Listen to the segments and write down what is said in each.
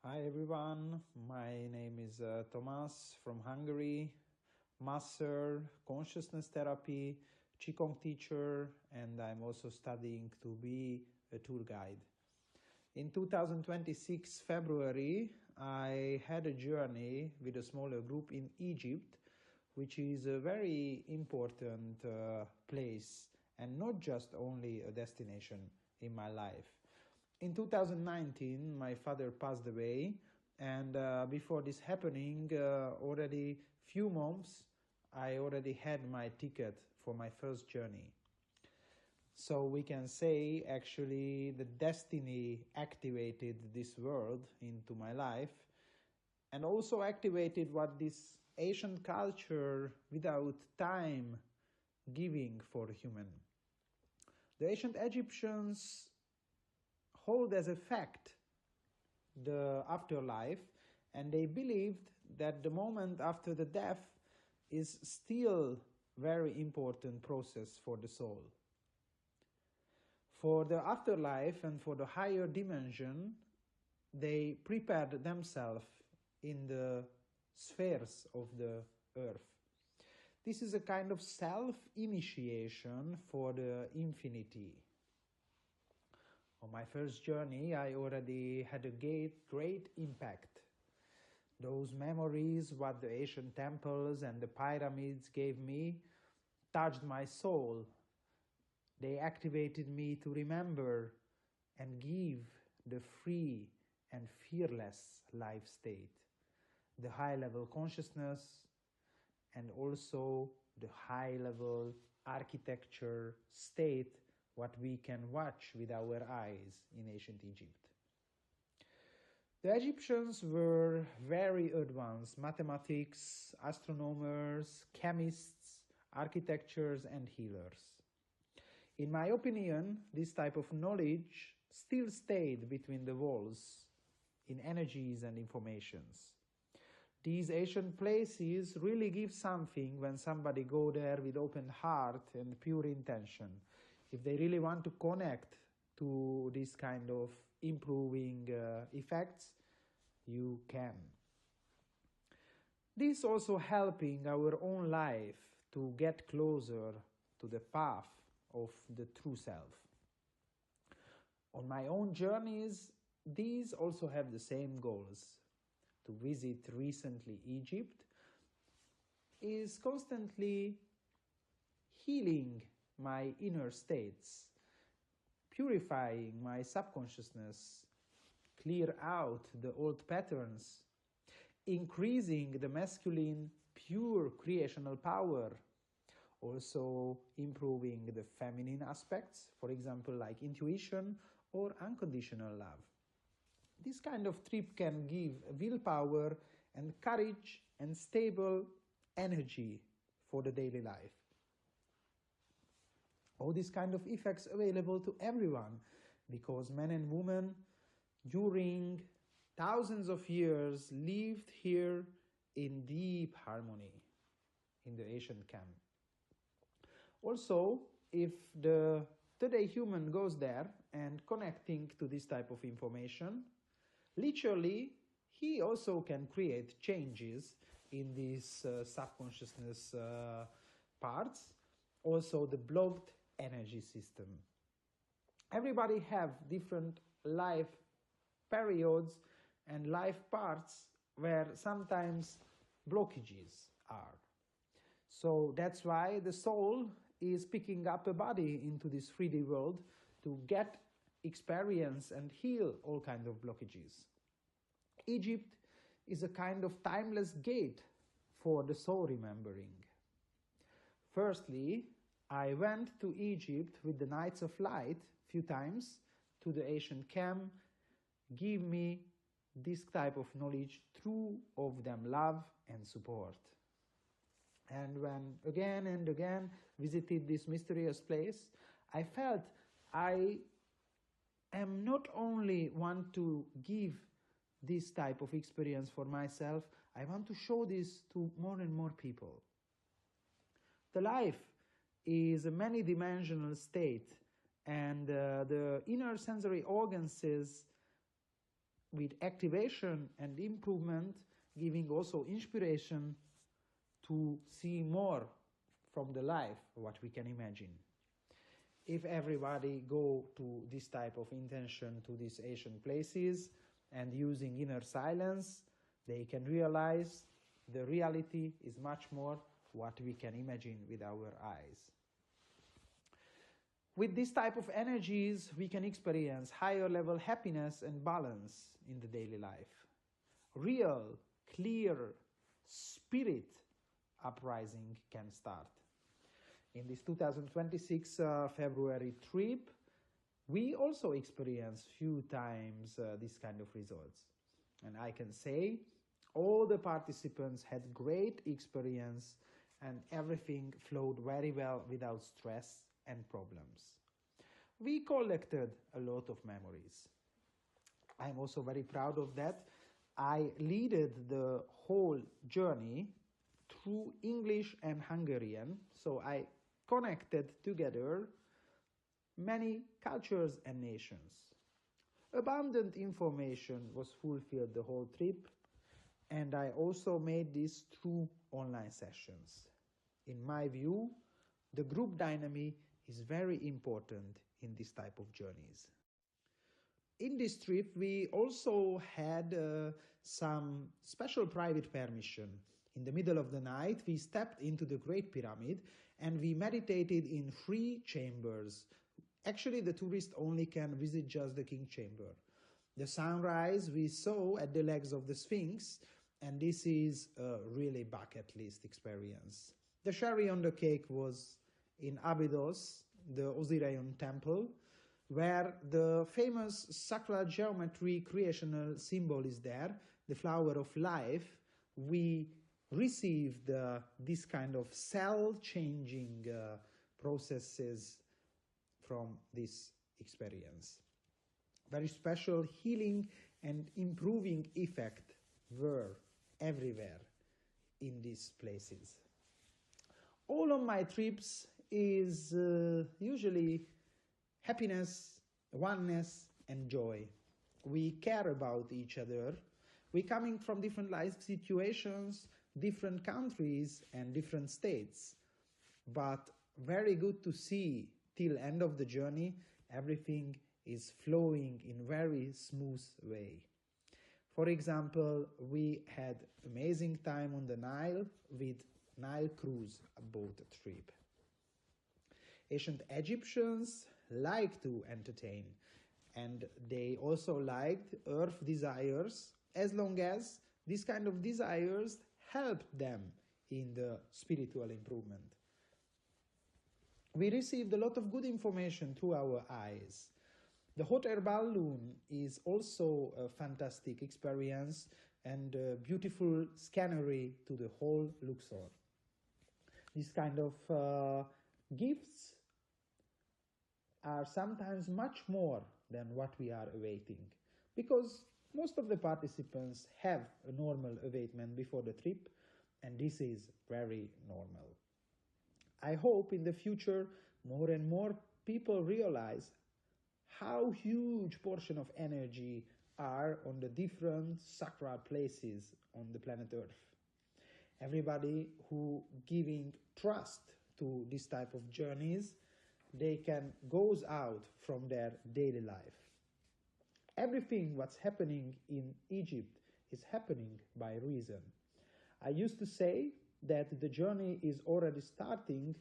Hi everyone, my name is Tomas from Hungary, master consciousness therapy, Qigong teacher, and I'm also studying to be a tour guide. In 2026 February, I had a journey with a smaller group in Egypt, which is a very important place and not just only a destination in my life. In 2019, my father passed away, and before this happening, already few months, I already had my ticket for my first journey. So we can say actually the destiny activated this world into my life and also activated what this ancient culture without time giving for human. The ancient Egyptians hold as a fact the afterlife, and they believed that the moment after the death is still very important process for the soul. For the afterlife and for the higher dimension, they prepared themselves in the spheres of the earth. This is a kind of self-initiation for the infinity. On my first journey, I already had a great impact. Those memories, what the ancient temples and the pyramids gave me, touched my soul. They activated me to remember and give the free and fearless life state, the high-level consciousness, and also the high-level architecture state what we can watch with our eyes in ancient Egypt. The Egyptians were very advanced mathematics, astronomers, chemists, architects, and healers. In my opinion, this type of knowledge still stayed between the walls in energies and informations. These ancient places really give something when somebody go there with open heart and pure intention. If they really want to connect to this kind of improving effects, you can. This also helping our own life to get closer to the path of the true self. On my own journeys, these also have the same goals. To visit recently Egypt is constantly healing my inner states, purifying my subconsciousness, clear out the old patterns, increasing the masculine pure creational power, also improving the feminine aspects, for example, like intuition or unconditional love. This kind of trip can give willpower and courage and stable energy for the daily life. All these kind of effects available to everyone because men and women during thousands of years lived here in deep harmony in the ancient camp. Also, if the today human goes there and connecting to this type of information, literally he also can create changes in these subconsciousness parts, also the blocked energy system. Everybody have different life periods and life parts where sometimes blockages are. So that's why the soul is picking up a body into this 3D world to get experience and heal all kinds of blockages. Egypt is a kind of timeless gate for the soul remembering. Firstly, I went to Egypt with the Knights of Light few times to the ancient camp, give me this type of knowledge, true of them love and support. And when again and again visited this mysterious place, I felt I am not only want to give this type of experience for myself, I want to show this to more and more people. The life is a many-dimensional state, and the inner sensory organs with activation and improvement, giving also inspiration to see more from the life what we can imagine. If everybody go to this type of intention to these ancient places and using inner silence, they can realize the reality is much more what we can imagine with our eyes. With this type of energies, we can experience higher level happiness and balance in the daily life. Real, clear spirit uprising can start. In this 2026 February trip, we also experienced few times this kind of results. And I can say all the participants had great experience and everything flowed very well without stress and problems. We collected a lot of memories. I'm also very proud of that. I leaded the whole journey through English and Hungarian, so I connected together many cultures and nations. Abundant information was fulfilled the whole trip, and I also made this through online sessions. In my view, the group dynamic is very important in this type of journeys. In this trip, we also had some special private permission. In the middle of the night, we stepped into the Great Pyramid and we meditated in 3 chambers. Actually, the tourist only can visit just the King Chamber. The sunrise we saw at the legs of the Sphinx, and this is a really bucket list experience. The cherry on the cake was in Abydos, the Osirion temple, where the famous sacral geometry creational symbol is there, the flower of life. We received this kind of cell-changing processes from this experience. Very special healing and improving effect were everywhere in these places. All of my trips is usually happiness, oneness, and joy. We care about each other. We're coming from different life situations, different countries, and different states. But very good to see till end of the journey, everything is flowing in very smooth way. For example, we had amazing time on the Nile with Nile cruise boat trip. Ancient Egyptians like to entertain, and they also liked earth desires as long as this kind of desires helped them in the spiritual improvement. We received a lot of good information through our eyes. The hot air balloon is also a fantastic experience and a beautiful scenery to the whole Luxor. This kind of gifts are sometimes much more than what we are awaiting, because most of the participants have a normal awaitment before the trip, and this is very normal. I hope in the future more and more people realize how huge portion of energy are on the different sacral places on the planet Earth. Everybody who giving trust to this type of journeys, they can goes out from their daily life. Everything what's happening in Egypt is happening by reason. I used to say that the journey is already starting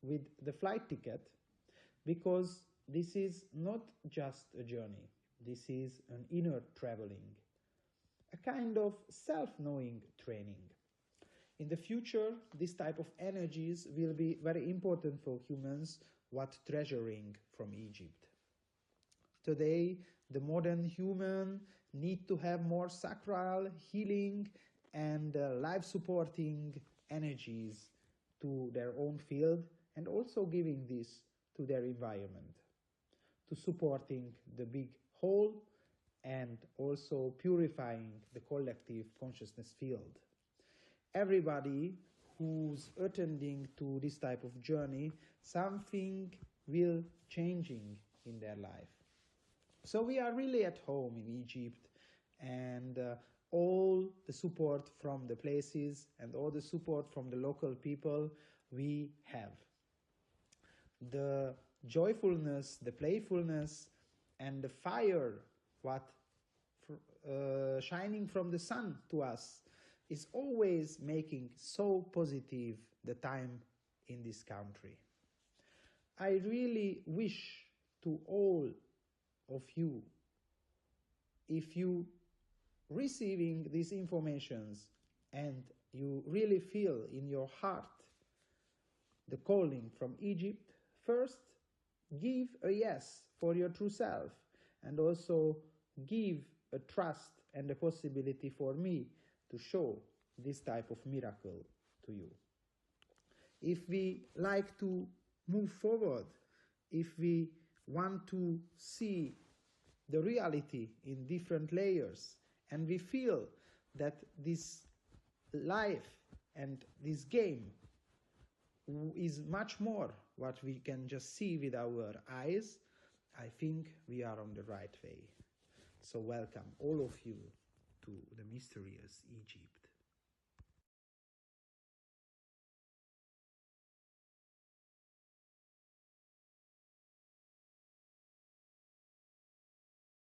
with the flight ticket, because this is not just a journey. This is an inner traveling, a kind of self-knowing training. In the future, this type of energies will be very important for humans what treasuring from Egypt. Today, the modern human need to have more sacral healing and life-supporting energies to their own field, and also giving this to their environment, to supporting the big whole and also purifying the collective consciousness field. Everybody who's attending to this type of journey, something will changing in their life. So we are really at home in Egypt, and all the support from the places and all the support from the local people we have. The joyfulness, the playfulness, and the fire what shining from the sun to us is always making so positive the time in this country. I really wish to all of you, if you receiving these informations and you really feel in your heart the calling from Egypt, first give a yes for your true self, and also give a trust and a possibility for me to show this type of miracle to you. If we like to move forward, if we want to see the reality in different layers, and we feel that this life and this game is much more what we can just see with our eyes, I think we are on the right way. So welcome all of you to the mysterious Egypt.